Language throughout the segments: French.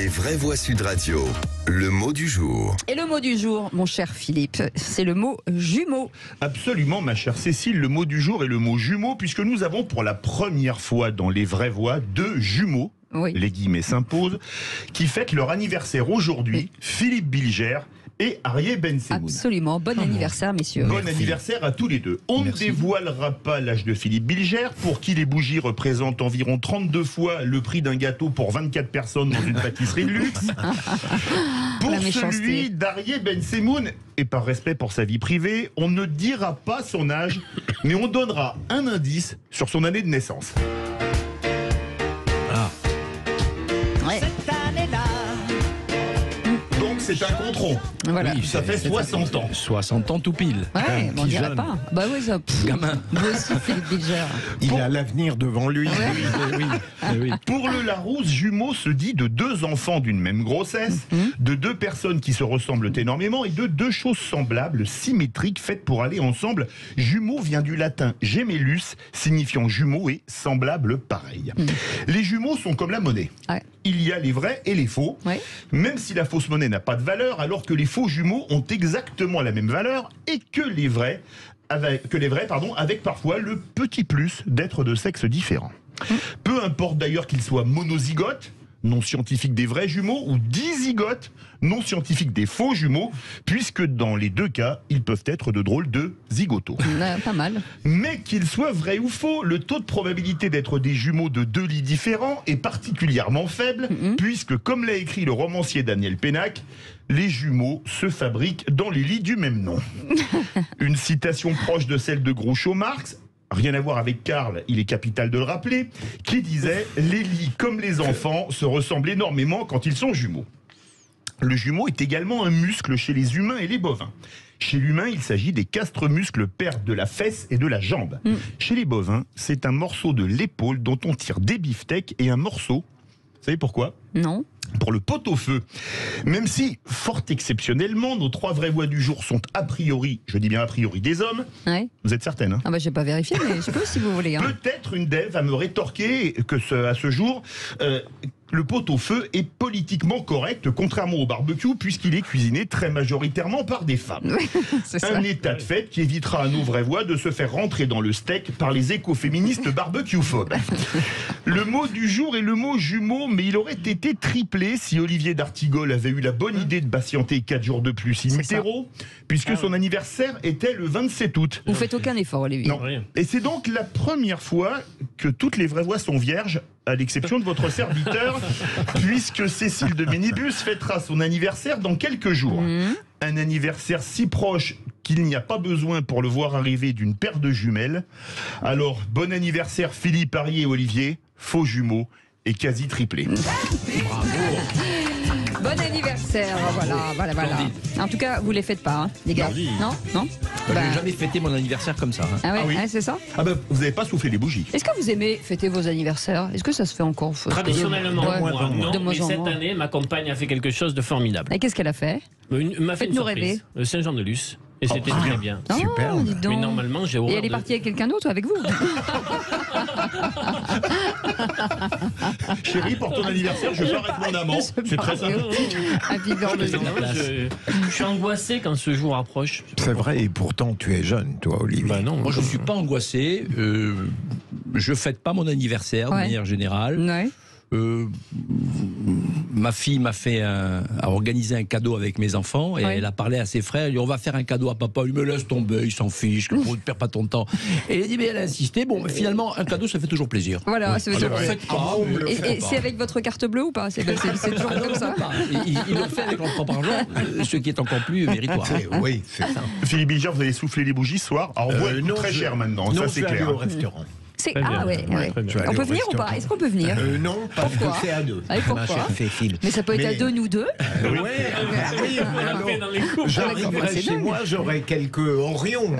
Les vraies voix Sud Radio, le mot du jour. Et le mot du jour, mon cher Philippe, c'est le mot jumeau. Absolument, ma chère Cécile, le mot du jour est le mot jumeau, puisque nous avons pour la première fois dans Les vraies voix deux jumeaux, Oui. les guillemets s'imposent, qui fêtent leur anniversaire aujourd'hui, Philippe Bilger et Arié Ben Semoun. Absolument. Bon anniversaire, messieurs. Bon anniversaire à tous les deux. On ne dévoilera pas l'âge de Philippe Bilger, pour qui les bougies représentent environ 32 fois le prix d'un gâteau pour 24 personnes dans une pâtisserie de luxe. Pour La méchanceté. celui d'Arié Ben Semoun, et par respect pour sa vie privée, on ne dira pas son âge, mais on donnera un indice sur son année de naissance. Ouais. Donc c'est un contron. Voilà. Oui, Ça fait 60 ans. 60 ans tout pile. Ouais, on Petit dirait jeune. pas. Bah oui, ça. Gamin. Vous aussi, Philippe Bilger. Il a l'avenir devant lui. Oui. Pour le Larousse, jumeau se dit de deux enfants d'une même grossesse, de deux personnes qui se ressemblent énormément et de deux choses semblables, symétriques, faites pour aller ensemble. Jumeau vient du latin gemellus, signifiant jumeau et semblable pareil. Les jumeaux sont comme la monnaie. Ouais. Il y a les vrais et les faux. Ouais. Même si la fausse monnaie n'a pas de valeur, alors que les faux jumeaux ont exactement la même valeur et que les vrais, avec parfois le petit plus d'être de sexe différent. Peu importe d'ailleurs qu'ils soient monozygotes, non scientifiques des vrais jumeaux, ou dizygotes, non scientifiques des faux jumeaux, puisque dans les deux cas, ils peuvent être de drôles de zigotos. Pas mal. Mais qu'ils soient vrais ou faux, le taux de probabilité d'être des jumeaux de deux lits différents est particulièrement faible, puisque, comme l'a écrit le romancier Daniel Pénac, les jumeaux se fabriquent dans les lits du même nom. Une citation proche de celle de Groucho Marx, rien à voir avec Karl, il est capital de le rappeler, qui disait « Les lits, comme les enfants, se ressemblent énormément quand ils sont jumeaux ». Le jumeau est également un muscle chez les humains et les bovins. Chez l'humain, il s'agit des castres-muscles paires de la fesse et de la jambe. Chez les bovins, c'est un morceau de l'épaule dont on tire des beefsteaks et un morceau. Vous savez pourquoi ? Non. Pour le pot-au-feu. Même si, fort exceptionnellement, nos trois vraies voix du jour sont a priori, je dis bien a priori, des hommes. Ouais. Vous êtes certaine, hein ? Ah bah j'ai pas vérifié, mais je peux si vous voulez. Hein. Peut-être une dev va me rétorquer que à ce jour, le pot-au-feu est politiquement correct, contrairement au barbecue, puisqu'il est cuisiné très majoritairement par des femmes. C'est ça. Un état de fait qui évitera à nos vraies voix de se faire rentrer dans le steak par les écoféministes barbecue-phobes. Le mot du jour est le mot jumeau, mais il aurait été triplé si Olivier d'Artigol avait eu la bonne idée de patienter 4 jours de plus in utero, puisque son anniversaire était le 27 août. Vous faites aucun effort, Olivier. Non. Et c'est donc la première fois que toutes les vraies voix sont vierges, à l'exception de votre serviteur, puisque Cécile de Ménibus fêtera son anniversaire dans quelques jours. Un anniversaire si proche qu'il n'y a pas besoin pour le voir arriver d'une paire de jumelles. Alors, bon anniversaire Philippe, Arié et Olivier, faux jumeaux et quasi triplés. Bon anniversaire, voilà. En tout cas, vous les faites pas, hein, les gars. Non. J'ai Bah, jamais fêté mon anniversaire comme ça. Hein. Ah ouais, Ah oui. ouais, c'est ça. Ah ben, vous n'avez pas soufflé les bougies. Est-ce que vous aimez fêter vos anniversaires? Est-ce que ça se fait encore? Traditionnellement, Ouais. moi, non, De moins mais en cette moins. année, ma compagne a fait quelque chose de formidable. Et qu'est-ce qu'elle a fait? Elle m'a fait une Faites-nous surprise. Saint-Jean-de-Luz. Et c'était très bien. Super. Oh, dis donc. Mais normalement, j'ai Et horreur elle est de... partie avec quelqu'un d'autre ou avec vous? Chérie, pour ton anniversaire, je pars avec mon amant. C'est très simple. À vivre de Non, je suis angoissé quand ce jour approche. C'est vrai, et pourtant tu es jeune, toi, Olivier. Bah non, Moi, je ne suis pas angoissé. Je fête pas mon anniversaire de Ouais. manière générale. Ouais. Ma fille a organisé un cadeau avec mes enfants et Ouais. elle a parlé à ses frères. Elle dit on va faire un cadeau à papa. Il me laisse tomber, il s'en fiche. Ne perds pas ton temps. Et elle a insisté. Bon, mais finalement, un cadeau, ça fait toujours plaisir. Voilà, ça veut dire. Alors, faites pas. Et c'est avec votre carte bleue ou pas? C'est toujours Ah non, comme ça. pas. Ils l'ont fait avec leur propre argent, ce qui est encore plus méritoire. Oui, c'est ça. Philippe Bilger, vous allez souffler les bougies ce soir. Alors, vous êtes Non, très je- cher maintenant, Non, ça c'est je vais aller clair. au restaurant. Très bien. Ah ouais. Très bien. Je vais On aller peut au venir ou restaurant. pas? Est-ce qu'on peut venir? Non, parce Pourquoi? que c'est à deux, Ah, et pourquoi? ma chère Cécile. Mais ça peut être à Mais- deux, nous deux. Oui, On fait dans les couples. j'arriverai c'est chez dingue. moi, j'aurai quelques orions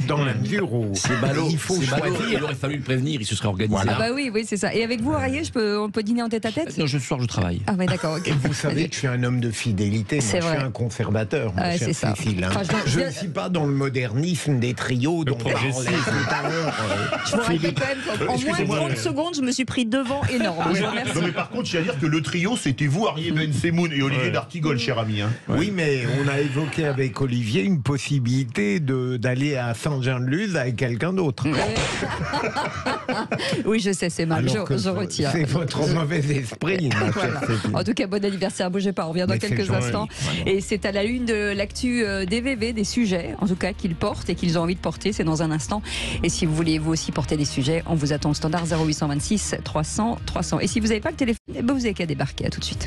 dans la mesure où C'est ballot. il faut C'est ballot. choisir. Il aurait fallu le prévenir, il se serait organisé. Ah bah oui, c'est ça. Et avec vous, Arié, on peut dîner en tête à tête? Non, ce soir, je travaille. Ah ouais, d'accord, ok. Et vous savez que je suis un homme de fidélité, moi C'est je suis vrai. un conservateur, ma Ouais, chère c'est ça. Cécile. hein. Enfin, je ne suis pas dans le modernisme des trios dont parlait tout à l'heure Je vous rappelle Philippe quand même, en moins de Excusez-moi, 30 secondes, je me suis pris devant énorme. Je vous remercie. Non mais par contre, j'ai à dire que le trio, c'était vous, Arié Ben Semoun et Olivier d'Artigol, cher ami. Hein. Oui, mais on a évoqué avec Olivier une possibilité d'aller à Saint-Jean-de-Luz avec quelqu'un d'autre. Oui, je sais, c'est mal. Alors que Je retire. C'est votre mauvais esprit. ma Voilà. chère Cécile. En tout cas, bon anniversaire, bougez pas, on revient dans Mais c'est quelques gentil. instants. Voilà. Et c'est à la une de l'actu des VV, des sujets, en tout cas, qu'ils portent et qu'ils ont envie de porter, c'est dans un instant. Et si vous voulez vous aussi porter des sujets, on vous attend au standard 0826 300 300. Et si vous n'avez pas le téléphone, eh ben vous n'avez qu'à débarquer, à tout de suite.